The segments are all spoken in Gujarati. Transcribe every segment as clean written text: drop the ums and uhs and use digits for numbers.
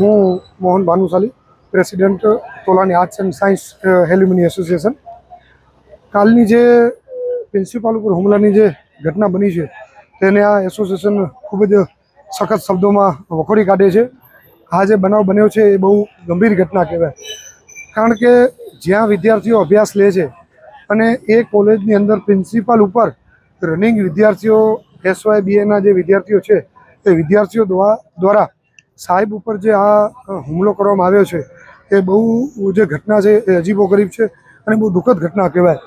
હું Mohan Bhanushali, president Tolani arts and science alumni association. કાલની જે પ્રિન્સિપાલ ઉપર હુમલાની જે ઘટના બની છે તેને આ એસોસિએશન ખૂબ જ સખત શબ્દોમાં વખોડી કાઢે છે. આ જે બનાવ બન્યો છે એ બહુ ગંભીર ઘટના કહેવાય, કારણ કે જ્યાં વિદ્યાર્થીઓ અભ્યાસ લે છે અને એ કોલેજની અંદર પ્રિન્સિપાલ ઉપર રનિંગ વિદ્યાર્થીઓ SYBAના જે વિદ્યાર્થીઓ છે એ વિદ્યાર્થીઓ દ્વારા સાહેબ ઉપર જે આ હુમલો કરવામાં આવ્યો છે એ બહુ જે ઘટના છે એ અજીબોગરીબ છે અને બહુ દુઃખદ ઘટના કહેવાય.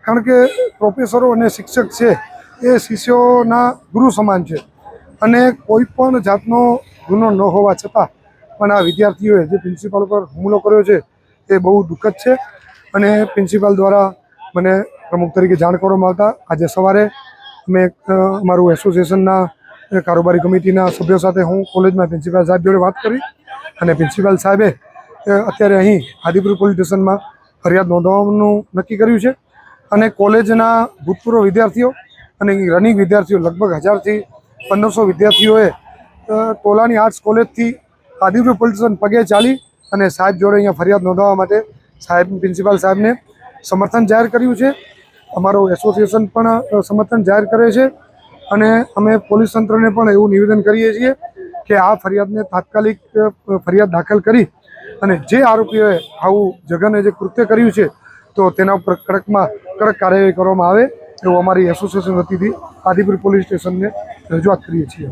કારણ કે પ્રોફેસરો અને શિક્ષક છે એ શિષ્યોના ગુરુ સમાન છે અને કોઈ પણ જાતનો ગુનો ન હોવા છતાં પણ આ વિદ્યાર્થીઓએ જે પ્રિન્સિપાલ પર હુમલો કર્યો છે એ બહુ દુઃખદ છે. અને પ્રિન્સિપાલ દ્વારા મને પ્રમુખ તરીકે જાણ કરવામાં આવતા આજે સવારે મેં અમારું એસોસિએશનના કારોબારી કમિટીના સભ્યો સાથે હું કોલેજમાં પ્રિન્સિપાલ સાહેબ જોડે વાત કરી અને પ્રિન્સિપાલ સાહેબે અત્યારે અહીં આદિપુર પોલીસ સ્ટેશનમાં ફરિયાદ નોંધવાનું નક્કી કર્યું છે. અને કોલેજના ભૂતપૂર્વ વિદ્યાર્થીઓ અને રનિંગ વિદ્યાર્થીઓ લગભગ 1000થી 1500 વિદ્યાર્થીઓએ Tolani arts કોલેજથી Adipur police station પગે ચાલી અને સાહેબ જોડે અહીંયા ફરિયાદ નોંધાવવા માટે પ્રિન્સિપાલ સાહેબને સમર્થન જાહેર કર્યું છે. અમારો એસોસિએશન પણ સમર્થન જાહેર કરે છે અને અમે પોલીસ તંત્રને પણ એવું નિવેદન કરીએ છીએ કે આ ફરિયાદને તાત્કાલિક ફરિયાદ દાખલ કરી અને જે આરોપીઓએ આવું જઘન્ય જે કૃત્ય કર્યું છે તો તેના ઉપર કડકમાં કડક કાર્યવાહી કરવામાં આવે એવું અમારી એસોસિએશન વતીથી આદિપુર પોલીસ સ્ટેશનને રજૂઆત કરીએ છીએ.